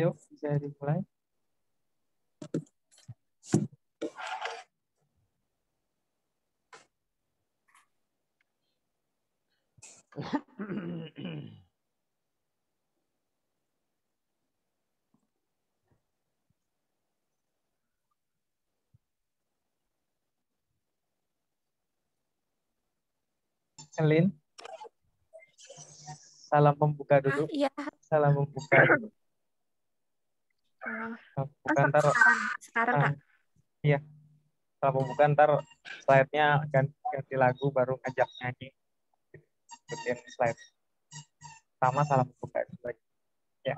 Ayo, bisa dimulai. Elin, salam pembuka dulu. Iya. Salam pembuka dulu. Pembuka ntar, Sekarang Kak. iya. Salam pembuka ntar slide-nya ganti lagu baru ngajak nyanyi. Ikutin slide. Sama salam pembuka dulu lagi. Ya.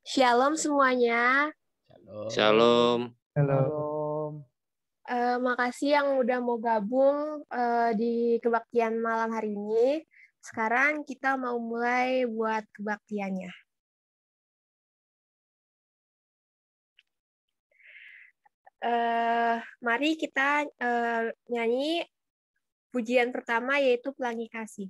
Shalom semuanya. Shalom. Halo. Makasih yang udah mau gabung di kebaktian malam hari ini. Sekarang kita mau mulai buat kebaktiannya. Mari kita nyanyi pujian pertama yaitu Pelangi Kasih.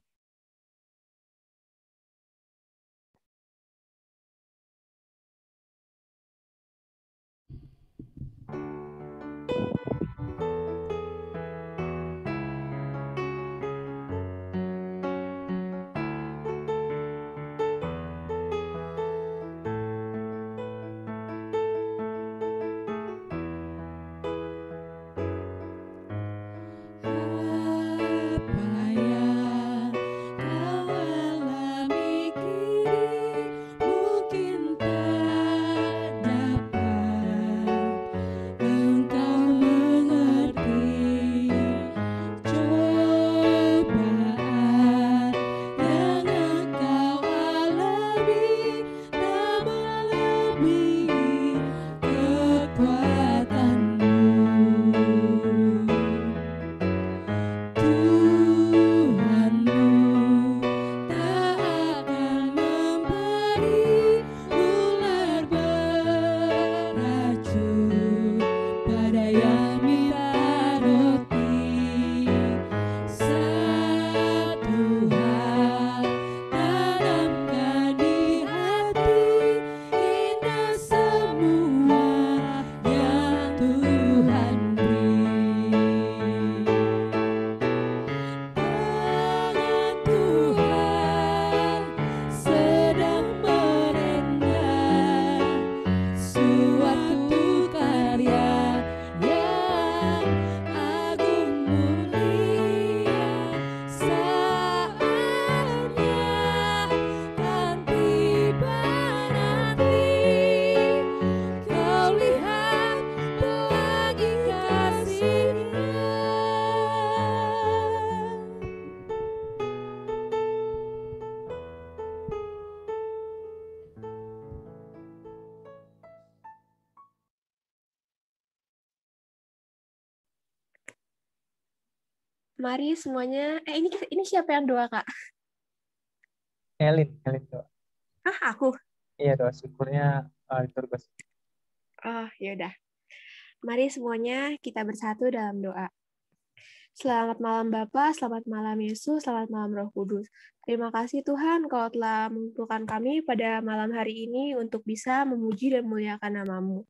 Mari semuanya. Ini siapa yang doa, Kak? Elin doa. Aku. Iya, doa syukurnya liturgus. Yaudah. Mari semuanya kita bersatu dalam doa. Selamat malam Bapa, selamat malam Yesus, selamat malam Roh Kudus. Terima kasih Tuhan Kau telah mengumpulkan kami pada malam hari ini untuk bisa memuji dan memuliakan nama-Mu.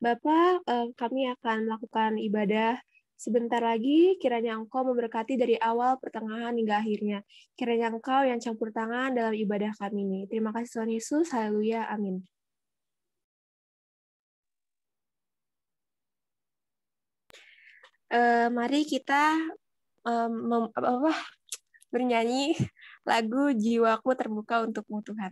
Bapa, kami akan melakukan ibadah sebentar lagi, kiranya Engkau memberkati dari awal, pertengahan, hingga akhirnya. Kiranya Engkau yang campur tangan dalam ibadah kami ini. Terima kasih Tuhan Yesus, haleluya, amin. Mari kita bernyanyi lagu Jiwaku Terbuka Untukmu Tuhan.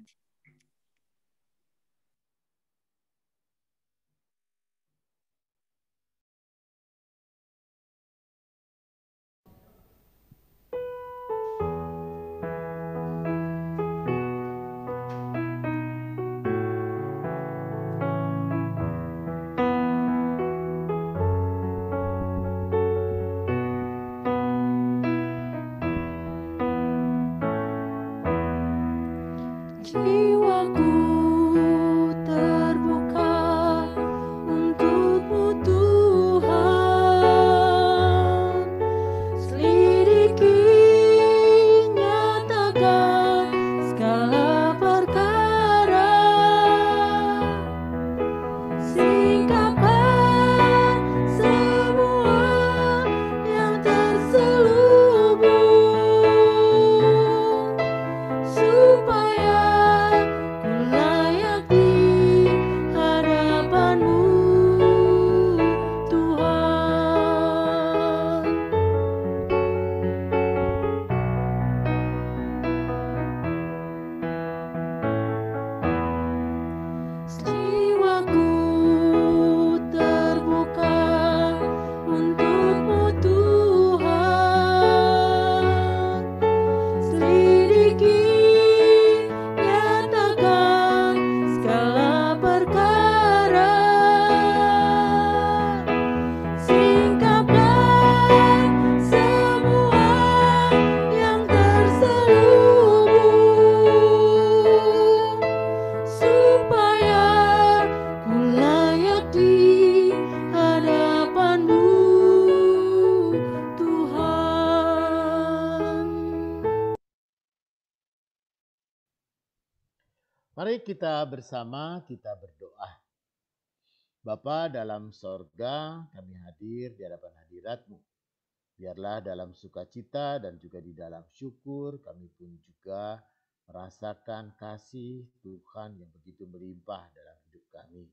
Jiwaku Mari kita bersama kita berdoa. Bapa dalam sorga, kami hadir di hadapan hadirat-Mu. Biarlah dalam sukacita dan juga di dalam syukur kami pun juga merasakan kasih Tuhan yang begitu melimpah dalam hidup kami.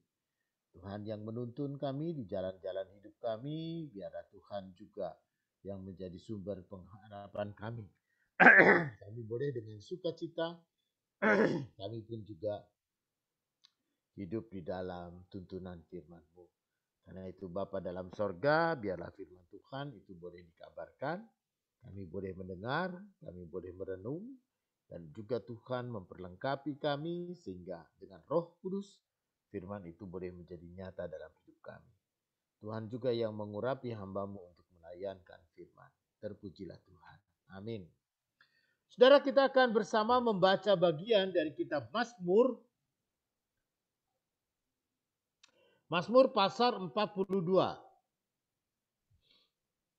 Tuhan yang menuntun kami di jalan-jalan hidup kami, biarlah Tuhan juga yang menjadi sumber pengharapan kami. Kami boleh dengan sukacita, kami pun juga hidup di dalam tuntunan firman-Mu. Karena itu Bapa dalam sorga, biarlah firman Tuhan itu boleh dikabarkan, kami boleh mendengar, kami boleh merenung, dan juga Tuhan memperlengkapi kami sehingga dengan Roh Kudus, firman itu boleh menjadi nyata dalam hidup kami. Tuhan juga yang mengurapi hamba-Mu untuk melayankan firman. Terpujilah Tuhan. Amin. Saudara, kita akan bersama membaca bagian dari kitab Mazmur. Mazmur pasal 42.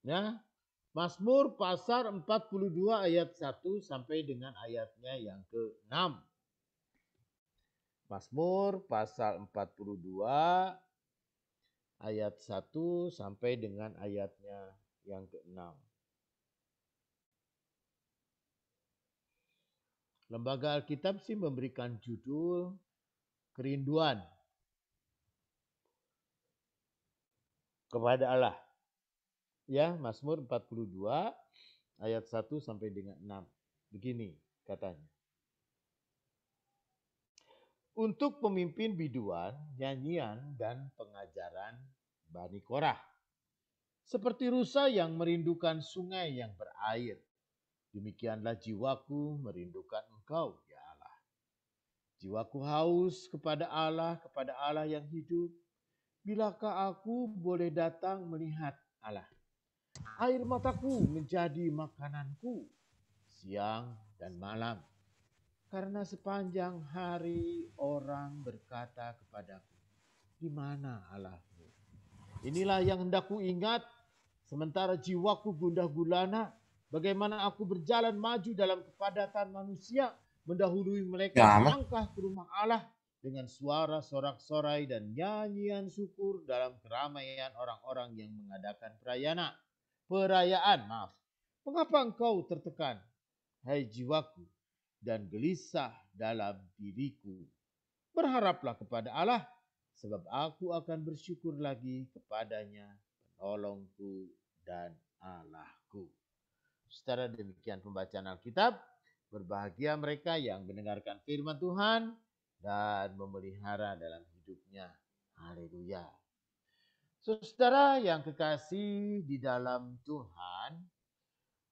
Ya, Mazmur pasal 42 ayat 1 sampai dengan ayatnya yang ke-6. Mazmur pasal 42 ayat 1 sampai dengan ayatnya yang ke-6. Lembaga Alkitab sih memberikan judul kerinduan kepada Allah. Ya, Mazmur 42 ayat 1 sampai dengan 6. Begini katanya. Untuk pemimpin biduan, nyanyian dan pengajaran Bani Korah. Seperti rusa yang merindukan sungai yang berair. Demikianlah jiwaku merindukan Engkau, ya Allah. Jiwaku haus kepada Allah yang hidup. Bilakah aku boleh datang melihat Allah? Air mataku menjadi makananku siang dan malam. Karena sepanjang hari orang berkata kepadaku, di mana Allahmu? Inilah yang hendak ku ingat, sementara jiwaku gundah gulana. Bagaimana aku berjalan maju dalam kepadatan manusia, mendahului mereka melangkah ke rumah Allah dengan suara sorak-sorai dan nyanyian syukur dalam keramaian orang-orang yang mengadakan perayaan. Mengapa engkau tertekan, hai jiwaku, dan gelisah dalam diriku? Berharaplah kepada Allah, sebab aku akan bersyukur lagi kepadanya, penolongku dan Allahku. Saudara, demikian pembacaan Alkitab. Berbahagia mereka yang mendengarkan firman Tuhan dan memelihara dalam hidupnya. Haleluya. Saudara yang kekasih di dalam Tuhan,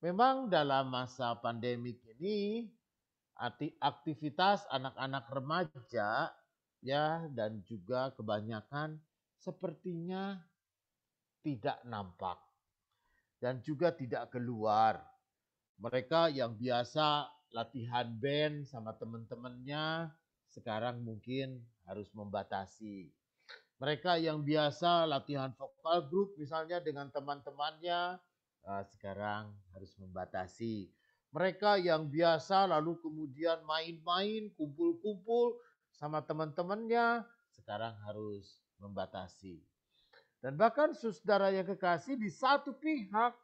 memang dalam masa pandemik ini aktivitas anak-anak remaja ya dan juga kebanyakan sepertinya tidak nampak dan juga tidak keluar. Mereka yang biasa latihan band sama teman-temannya sekarang mungkin harus membatasi. Mereka yang biasa latihan vokal group misalnya dengan teman-temannya sekarang harus membatasi. Mereka yang biasa lalu kemudian main-main, kumpul-kumpul sama teman-temannya sekarang harus membatasi. Dan bahkan saudara yang kekasih, di satu pihak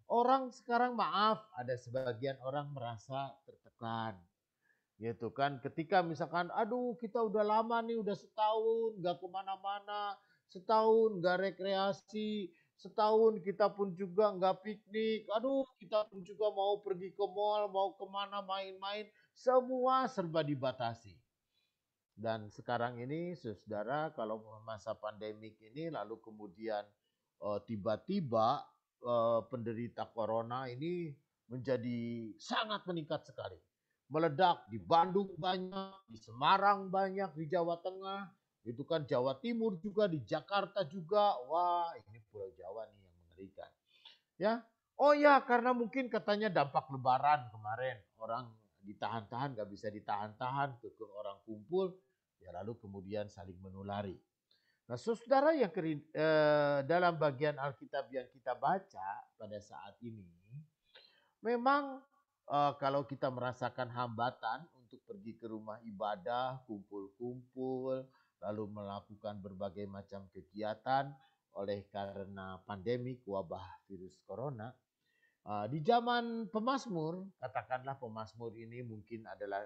orang sekarang ada sebagian orang merasa tertekan. Gitu kan, ketika misalkan aduh kita udah lama nih, udah setahun gak kemana-mana, setahun gak rekreasi, setahun kita pun juga gak piknik, aduh kita pun juga mau pergi ke mall, mau kemana main-main, semua serba dibatasi. Dan sekarang ini saudara, kalau masa pandemik ini lalu kemudian tiba-tiba penderita corona ini menjadi sangat meningkat sekali. Meledak di Bandung banyak, di Semarang banyak, di Jawa Tengah, itu kan Jawa Timur juga, di Jakarta juga. Wah, ini Pulau Jawa nih yang mengerikan. Ya. Oh ya, karena mungkin katanya dampak lebaran kemarin, orang ditahan-tahan, gak bisa ditahan-tahan, orang kumpul, ya lalu kemudian saling menulari. Nah, saudara yang dalam bagian Alkitab yang kita baca pada saat ini, memang kalau kita merasakan hambatan untuk pergi ke rumah ibadah, kumpul-kumpul, lalu melakukan berbagai macam kegiatan oleh karena pandemi wabah virus corona. Di zaman pemazmur, katakanlah pemazmur ini mungkin adalah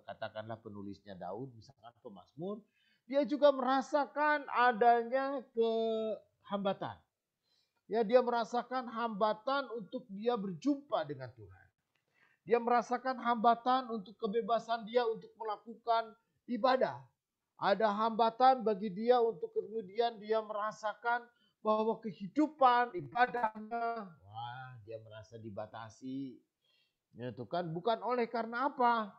katakanlah penulisnya Daud, misalkan pemazmur, dia juga merasakan adanya kehambatan. Ya, dia merasakan hambatan untuk dia berjumpa dengan Tuhan. Dia merasakan hambatan untuk kebebasan dia untuk melakukan ibadah. Ada hambatan bagi dia untuk kemudian dia merasakan bahwa kehidupan ibadahnya, dia merasa dibatasi. Ya, itu kan bukan oleh karena apa?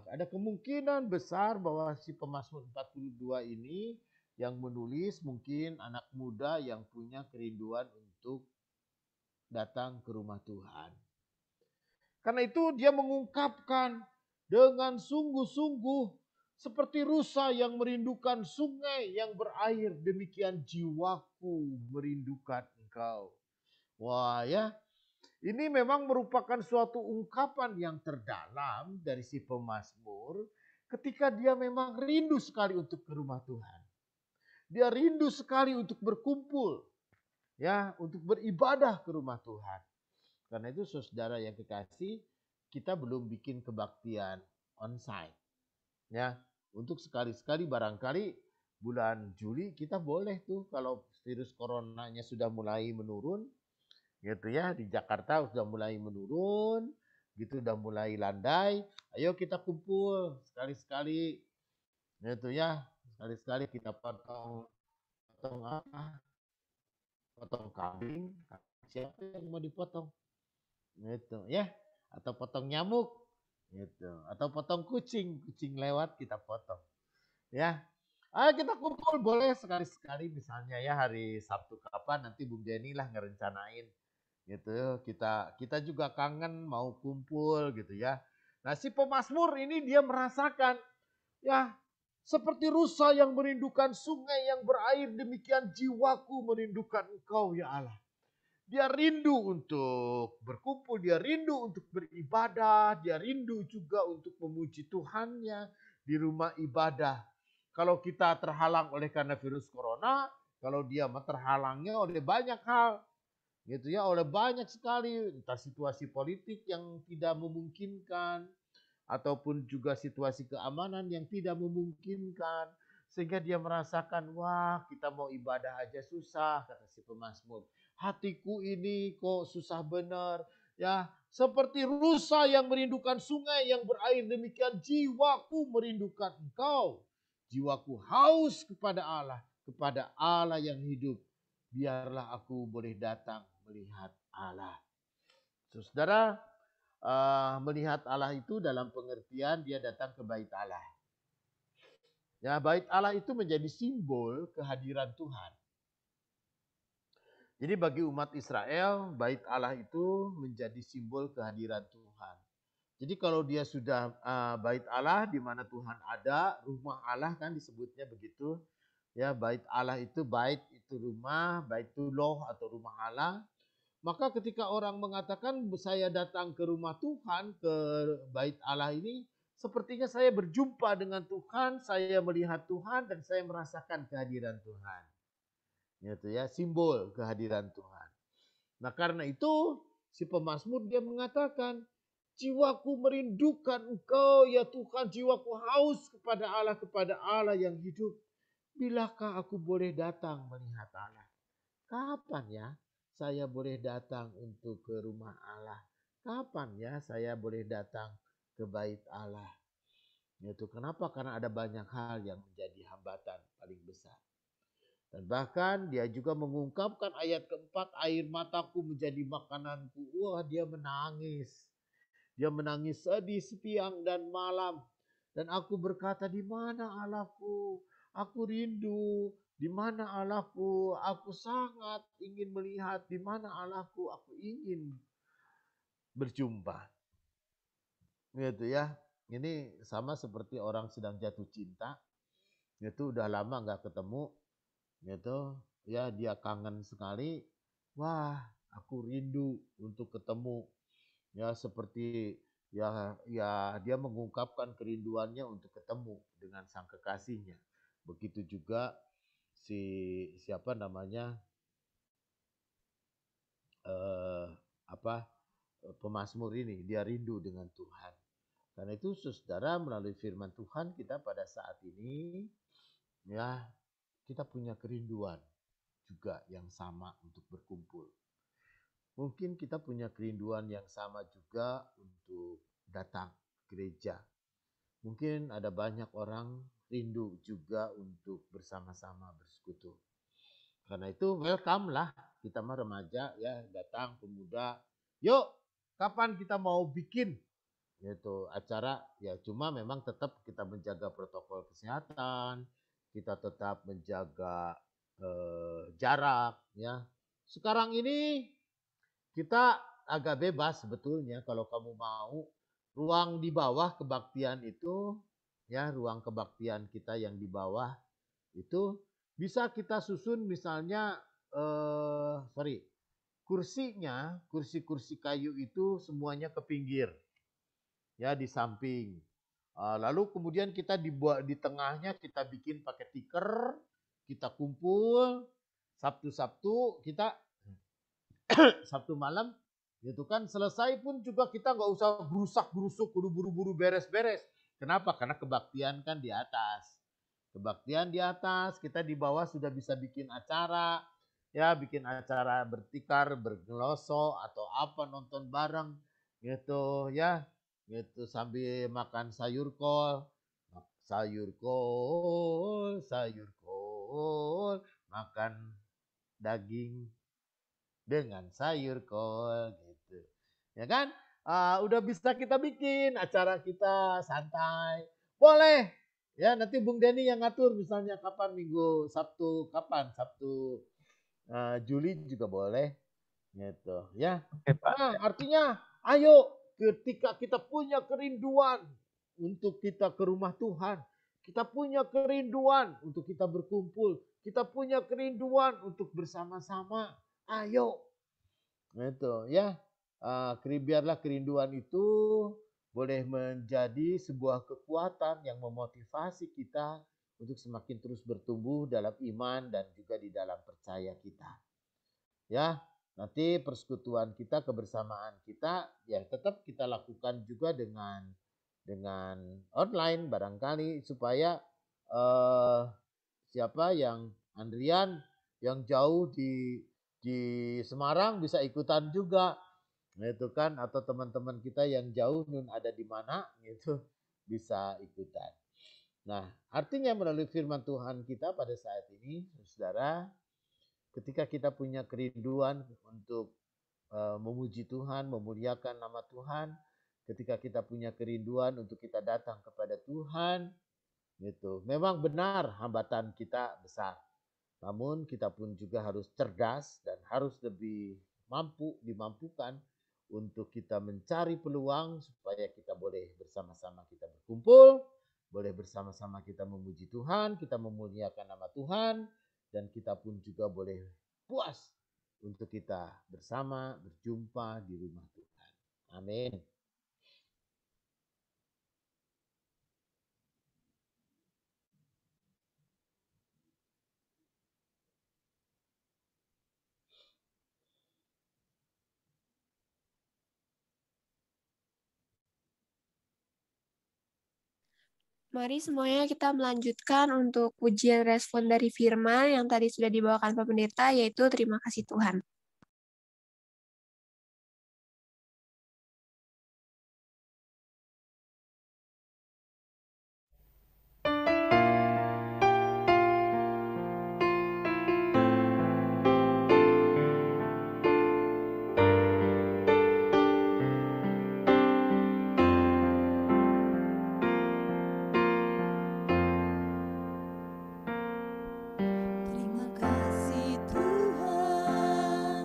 Ada kemungkinan besar bahwa si pemazmur 42 ini yang menulis mungkin anak muda yang punya kerinduan untuk datang ke rumah Tuhan. Karena itu dia mengungkapkan dengan sungguh-sungguh seperti rusa yang merindukan sungai yang berair, demikian jiwaku merindukan engkau. Wah ya, ini memang merupakan suatu ungkapan yang terdalam dari si pemazmur ketika dia memang rindu sekali untuk ke rumah Tuhan. Dia rindu sekali untuk berkumpul, ya, untuk beribadah ke rumah Tuhan. Karena itu saudara yang kekasih, kita belum bikin kebaktian onsite. Ya, untuk sekali-sekali barangkali bulan Juli kita boleh tuh kalau virus coronanya sudah mulai menurun, gitu ya, di Jakarta sudah mulai menurun, gitu udah mulai landai, ayo kita kumpul sekali-sekali, gitu ya, sekali-sekali kita potong apa? Potong kambing, siapa yang mau dipotong? Gitu ya, atau potong nyamuk gitu, atau potong kucing lewat kita potong ya. Ayo kita kumpul boleh sekali-sekali, misalnya ya hari Sabtu kapan nanti Bung Jenny lah ngerencanain gitu. Kita juga kangen mau kumpul gitu ya. Nah, si pemazmur ini dia merasakan ya, seperti rusa yang merindukan sungai yang berair, demikian jiwaku merindukan engkau ya Allah. Dia rindu untuk berkumpul, dia rindu untuk beribadah, dia rindu juga untuk memuji Tuhannya di rumah ibadah. Kalau kita terhalang oleh karena virus corona, kalau dia terhalangnya oleh banyak hal, gitu ya, oleh banyak sekali, entah situasi politik yang tidak memungkinkan, ataupun juga situasi keamanan yang tidak memungkinkan, sehingga dia merasakan, wah kita mau ibadah aja susah, kata si pemazmur. Hatiku ini kok susah benar, ya seperti rusa yang merindukan sungai yang berair, demikian jiwaku merindukan engkau. Jiwaku haus kepada Allah yang hidup. Biarlah aku boleh datang melihat Allah. Saudara, melihat Allah itu dalam pengertian dia datang ke bait Allah. Ya, bait Allah itu menjadi simbol kehadiran Tuhan. Jadi bagi umat Israel, bait Allah itu menjadi simbol kehadiran Tuhan. Jadi kalau dia sudah bait Allah di mana Tuhan ada, rumah Allah kan disebutnya begitu. Ya, bait Allah itu bait itu rumah, baitullah atau rumah Allah. Maka ketika orang mengatakan saya datang ke rumah Tuhan, ke bait Allah ini, sepertinya saya berjumpa dengan Tuhan, saya melihat Tuhan dan saya merasakan kehadiran Tuhan. Gitu ya, simbol kehadiran Tuhan. Nah, karena itu si pemazmur dia mengatakan, jiwaku merindukan engkau ya Tuhan, jiwaku haus kepada Allah yang hidup. Bilakah aku boleh datang melihat Allah? Kapan ya saya boleh datang untuk ke rumah Allah? Kapan ya saya boleh datang ke bait Allah? Itu kenapa? Karena ada banyak hal yang menjadi hambatan paling besar. Dan bahkan dia juga mengungkapkan ayat keempat, air mataku menjadi makananku. Wah, dia menangis. Dia menangis sedih siang dan malam. Dan aku berkata, di mana Allahku? Aku rindu. Di mana Allahku? Aku sangat ingin melihat di mana Allahku. Aku ingin berjumpa. Gitu ya. Ini sama seperti orang sedang jatuh cinta. Itu udah lama nggak ketemu. Gitu ya, dia kangen sekali. Wah, aku rindu untuk ketemu. Ya, seperti ya dia mengungkapkan kerinduannya untuk ketemu dengan sang kekasihnya. Begitu juga siapa namanya pemazmur ini, dia rindu dengan Tuhan. Karena itu saudara, melalui firman Tuhan kita pada saat ini ya kita punya kerinduan juga yang sama untuk berkumpul. Mungkin kita punya kerinduan yang sama juga untuk datang ke gereja. Mungkin ada banyak orang rindu juga untuk bersama-sama bersekutu. Karena itu welcome lah, kita mah remaja ya, datang pemuda. Yuk, kapan kita mau bikin gitu acara ya, cuma memang tetap kita menjaga protokol kesehatan, kita tetap menjaga jarak ya. Sekarang ini kita agak bebas sebetulnya, kalau kamu mau ruang di bawah kebaktian itu ya, ruang kebaktian kita yang di bawah itu bisa kita susun misalnya kursi kayu itu semuanya ke pinggir ya, di samping. Lalu kemudian kita dibuat di tengahnya, kita bikin pakai tikar, kita kumpul Sabtu kita Sabtu malam gitu kan, selesai pun juga kita nggak usah gerusak-gerusuk, buru-buru beres-beres. Kenapa? Karena kebaktian kan di atas. Kebaktian di atas, kita di bawah sudah bisa bikin acara, ya bikin acara bertikar, bergeloso atau apa, nonton bareng gitu ya, gitu sambil makan sayur kol, makan daging dengan sayur kol gitu, ya kan? Udah bisa kita bikin acara kita santai, boleh. Ya nanti Bung Denny yang ngatur misalnya kapan minggu Sabtu, kapan Sabtu Juli juga boleh gitu ya. Nah artinya ayo, ketika kita punya kerinduan untuk kita ke rumah Tuhan, kita punya kerinduan untuk kita berkumpul, kita punya kerinduan untuk bersama-sama, ayo gitu ya. Biarlah kerinduan itu boleh menjadi sebuah kekuatan yang memotivasi kita untuk semakin terus bertumbuh dalam iman dan juga di dalam percaya kita. Ya, nanti persekutuan kita, kebersamaan kita ya tetap kita lakukan juga dengan online barangkali, supaya siapa yang Andrian yang jauh di Semarang bisa ikutan juga gitu kan, atau teman-teman kita yang jauh nun ada di mana gitu bisa ikutan. Nah, artinya melalui firman Tuhan kita pada saat ini, saudara, ketika kita punya kerinduan untuk memuji Tuhan, memuliakan nama Tuhan, ketika kita punya kerinduan untuk kita datang kepada Tuhan, gitu. Memang benar hambatan kita besar, namun kita pun juga harus cerdas dan harus lebih dimampukan untuk kita mencari peluang supaya kita boleh bersama-sama kita berkumpul, boleh bersama-sama kita memuji Tuhan, kita memuliakan nama Tuhan, dan kita pun juga boleh puas untuk kita bersama berjumpa di rumah Tuhan. Amin. Mari semuanya kita melanjutkan untuk ujian respon dari firman yang tadi sudah dibawakan Pak Pendeta, yaitu terima kasih Tuhan. Terima kasih Tuhan.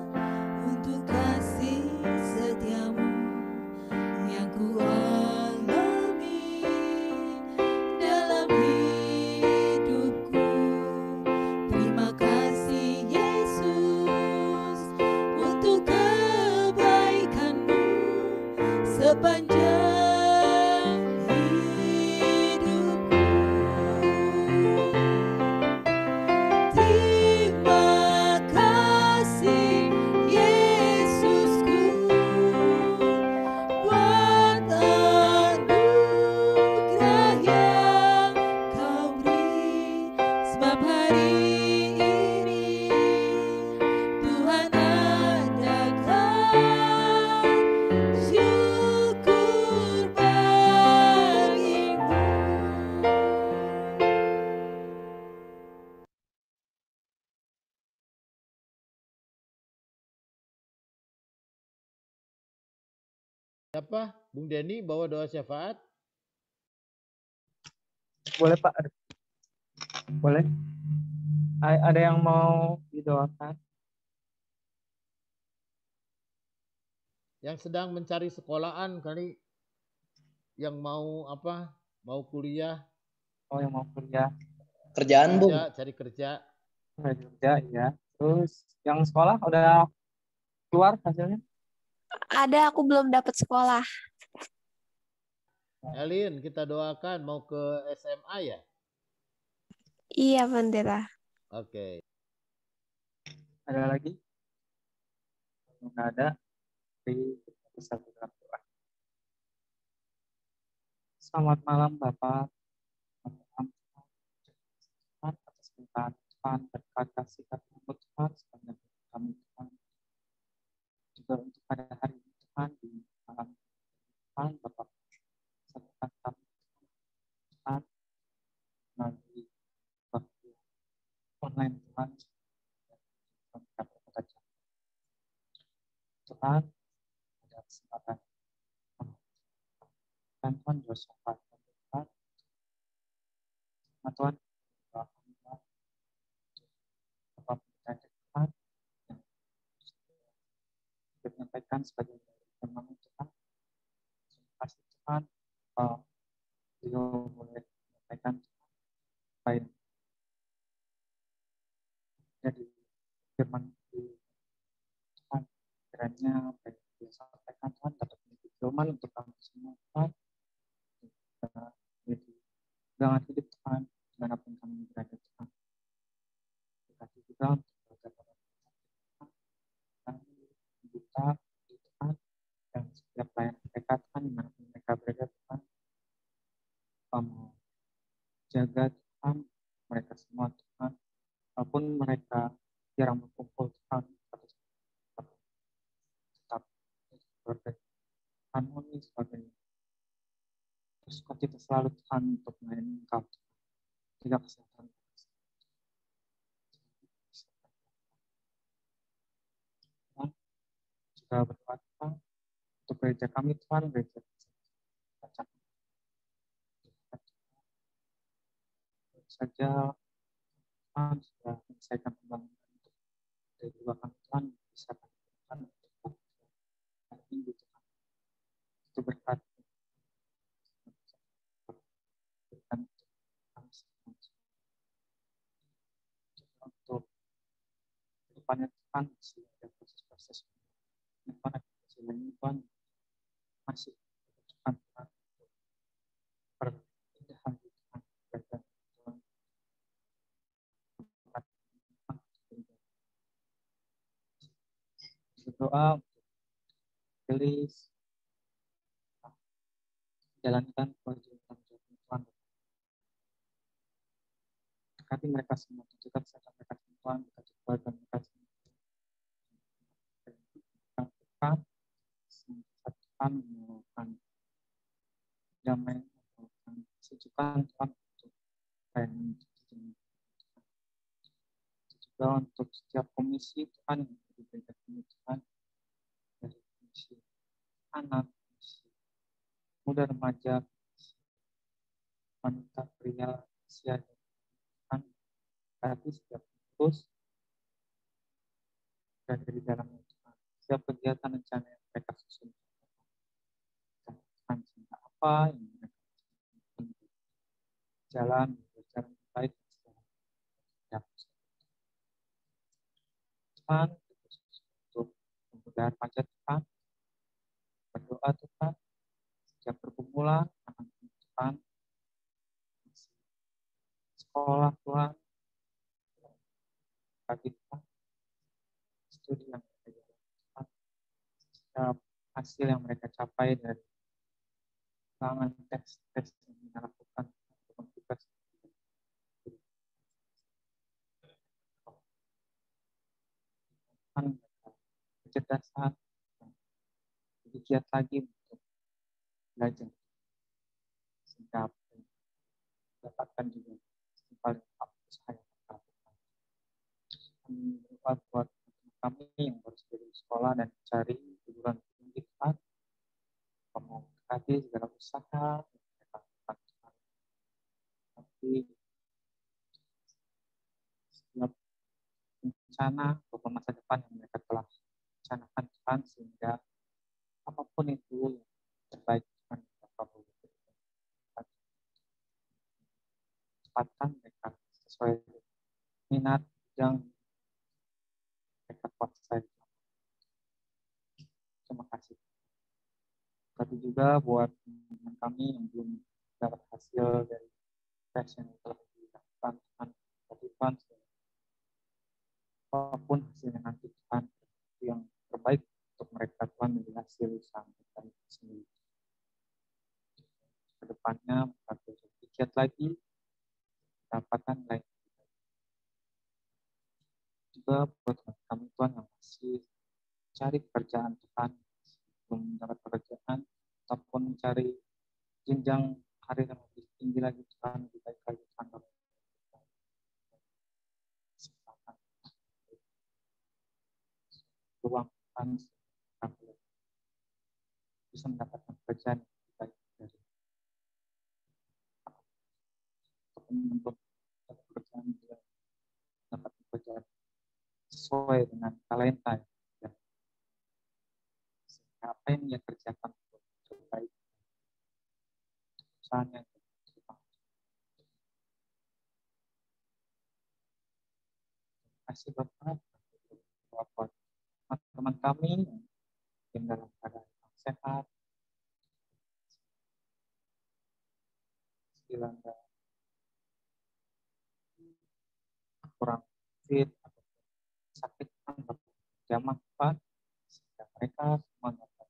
sebab hari ini Tuhan adakan syukur bagimu. Siapa? Bung Denny bawa doa syafaat? Boleh Pak? Boleh? Ada yang mau didoakan? Yang sedang mencari sekolahan kali, yang mau apa? Mau kuliah? Oh, yang mau kuliah? Kerjaan, Bung. Cari kerja. Kerja, ya. Terus yang sekolah udah keluar hasilnya? Ada, aku belum dapat sekolah. Elin, kita doakan mau ke SMA ya? Iya, Pendeta. Oke. Ada lagi? Nggak ada. Di satu dalam doa. Selamat malam Bapak. Tuhan atas permintaan Tuhan, berkat kasih karunia Tuhan sepanjang hidup kami Tuhan. Juga untuk pada hari ini Tuhan, di malam Tuhan, Bapak sertakan kami Tuhan, melalui waktu online Tuhan, Tuhan dapat bekerja. Tuhan, ada kesempatan dan Tuhan bersama Tuhan, Tuhan, Bapak berkata Tuhan, yang menyampaikan sebagai firman Tuhan. Terima kasih Tuhan, beliau boleh menyampaikan apa yang jadi firman Tuhan. Kiranya apa yang dia sampaikan Tuhan dapat menjadi firman untuk kami semua Tuhan. Jadi pegangan hidup Tuhan dimanapun kami berada Tuhan. Terima kasih juga untuk keluarga Tuhan, kami buta Tuhan, dan setiap pelayan mereka Tuhan dimanapun mereka berada Tuhan. Kamu jaga Tuhan mereka semua Tuhan, walaupun mereka jarang berkumpul Tuhan, tetap keluarga harmoni sebagainya. Terus kita selalu Tuhan untuk melayani Engkau, jaga kesehatan. Tuhan juga berdoa Tuhan untuk gereja kami Tuhan, gereja baca saja Tuhan sudah menyelesaikan pembangunan untuk dari dua kami Tuhan bisa kami Tuhan untuk hari Minggu Tuhan. Itu berkat berikan kami semua untuk kedepannya Tuhan masih ada proses-proses Tuhan masih lagi Tuhan masih Tuhan Tuhan perindahan Tuhan berkat Tuhan berdoa untuk gelis jalankan kewajiban Tuhan dekati mereka semua juga kesehatan mereka semua dekati keluarga mereka semua Tuhan Tuhan menyuruhkan damai menyuruhkan kesejukan Tuhan untuk pelayanan juga untuk setiap komisi Tuhan yang diberikan Tuhan dari komisi anak, komisi muda remaja, komisi wanita pria usia Tuhan berarti setiap terus berada di dalamnya Tuhan. Setiap kegiatan rencana yang mereka susun Tuhan sehingga apa yang mereka jalan berjalan baik Tuhan untuk kemudahan pajak Tuhan berdoa Tuhan setiap pergumulan akan Tuhan sekolah Tuhan bagi Tuhan studi yang mereka jalankan setiap hasil yang mereka capai dari ulangan tes yang mereka lakukan untuk tugas kecerdasan, lebih giat lagi untuk belajar, sehingga dapatkan juga paling usaha yang kita lakukan. Kami berdoa buat kami yang baru saja di sekolah dan mencari perguruan tinggi Tuhan, memberkati segala usaha yang mereka lakukan. Tapi setiap rencana ataupun masa depan yang mereka telah rencanakan Tuhan, sehingga apapun itu yang terbaik Tuhan mereka berikan. Cepatkan mereka sesuai minat yang mereka kuasai. Terima kasih. Tapi juga buat teman kami yang belum dapat hasil dari tes yang telah dilakukan Tuhan, Tuhan, apapun hasilnya nanti Tuhan, itu yang terbaik untuk mereka Tuhan, menjadi hasil usaha mereka sendiri. Kedepannya mereka lebih giat lagi, mendapatkan lain. Juga buat kami Tuhan yang masih cari pekerjaan Tuhan, belum mendapat pekerjaan, ataupun mencari jenjang karir yang lebih tinggi lagi Tuhan, lebih baik lagi Tuhan, peluang Tuhan, bisa mendapatkan pekerjaan yang lebih baik dari ataupun untuk pekerjaan juga dapat pekerjaan sesuai dengan talenta dan apa yang dia kerjakan untuk terbaik usahanya. Terima kasih Bapak, teman-teman kami yang dalam keadaan yang sehat, sekiranya kurang fit atau sakit jamah Pak, sehingga mereka semua dapat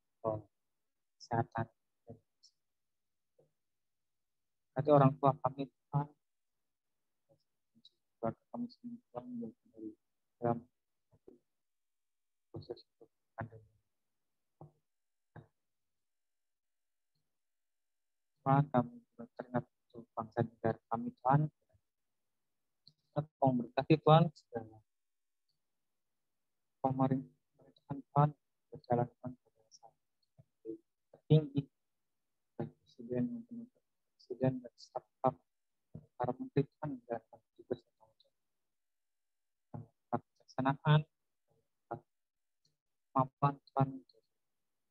kesehatan. Tadi orang tua kami Tuhan, keluarga kami semua Tuhan, dari dalam proses pandemi. Tuhan, kami teringat untuk bangsa negara kami Tuhan, kita mau berkati Tuhan, segala pemerintahan Tuhan berjalan Tuhan pada saat tertinggi, baik presiden maupun presiden dan staf para menteri Tuhan dan juga pelaksanaan kemampuan Tuhan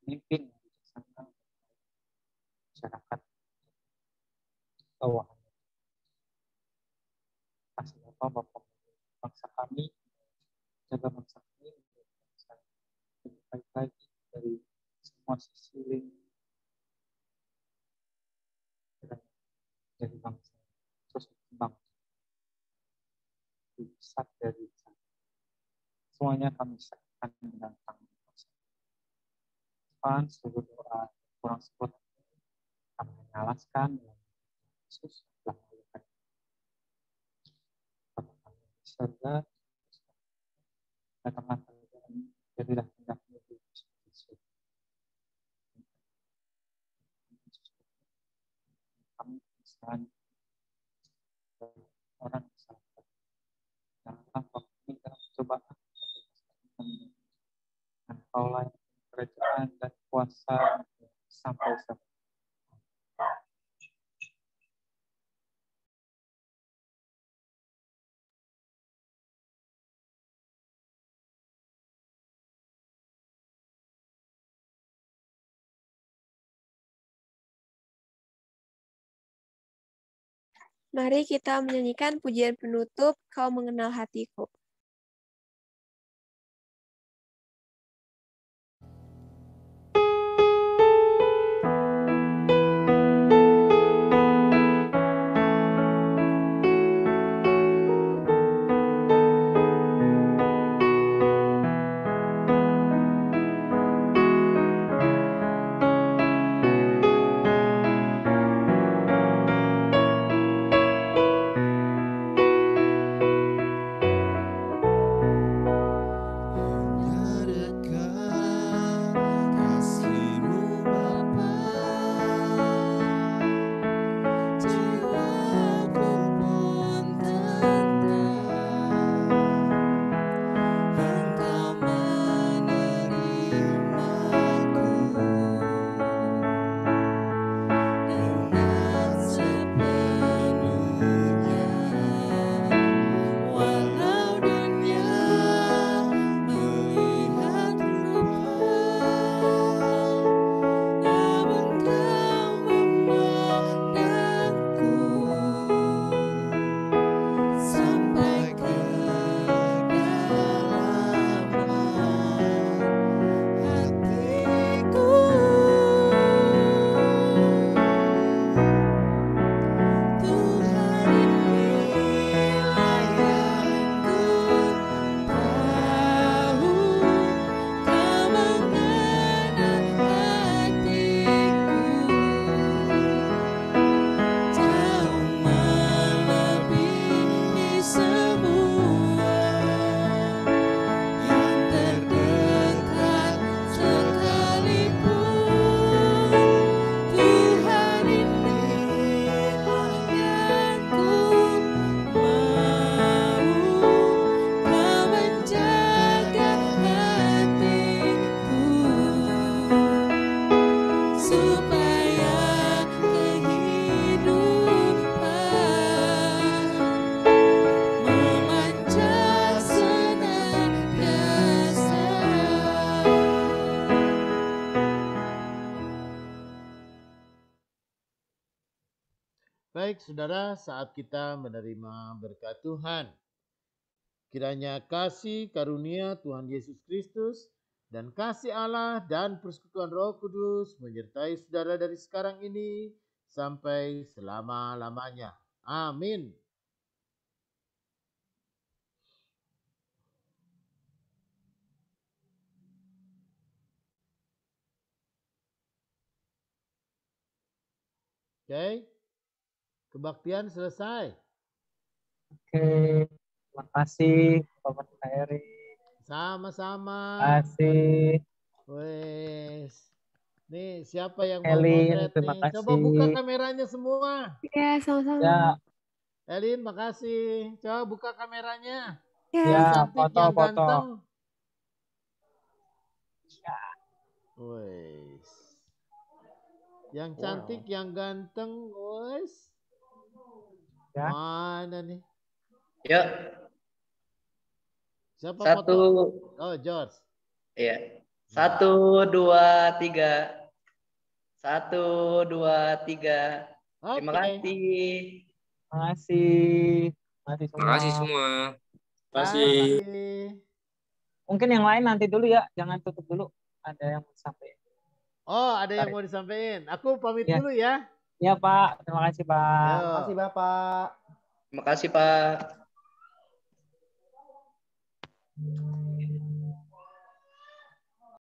memimpin bijaksana masyarakat bawahan. Kasih Bapak bangsa kami, jaga bangsa kami bisa lebih baik lagi dari semua sisi lini dari bangsa, terus berkembang lebih besar dari sana. Semuanya kami serahkan dengan tangan kuasa Tuhan. Seluruh doa kurang sempurna kami mengalaskan dalam Yesus telah melakukan Bapa kami di surga, datanglah kerajaan, jadilah kehendak-Mu di Yesus. Kami bisa orang salah janganlah kami dalam cobaan, dan Kaulah yang kerajaan dan kuasa sampai sampai. Mari kita menyanyikan pujian penutup, Kau Mengenal Hatiku. Baik, saudara, saat kita menerima berkat Tuhan, kiranya kasih karunia Tuhan Yesus Kristus dan kasih Allah dan persekutuan Roh Kudus menyertai saudara dari sekarang ini sampai selama-lamanya. Amin. Oke, kebaktian selesai. Oke, terima kasih Bapak Eri. Sama-sama. Terima kasih. Wes. Nih, siapa yang mau Elin, potret terima nih? kasih. Coba buka kameranya semua. Ya, sama-sama. Ya, Elin, makasih. Coba buka kameranya. Ya. ya, Yang cantik, yang foto-foto. ganteng. Ya. Wes. Yang cantik, yang ganteng, wes. Ya. Mana nih? Yuk, Siapa satu, foto? Oh, George. iya. 1, 2, 3. 1, 2, 3. Terima Oke. kasih. Terima kasih. Terima kasih semua. Terima kasih. Mungkin yang lain nanti dulu ya, jangan tutup dulu. Ada yang mau sampai. Oh, ada yang mau disampaikan. Aku pamit Ya. dulu ya. Iya Pak, terima kasih Pak. Yo. Terima kasih Bapak. Terima kasih, Pak.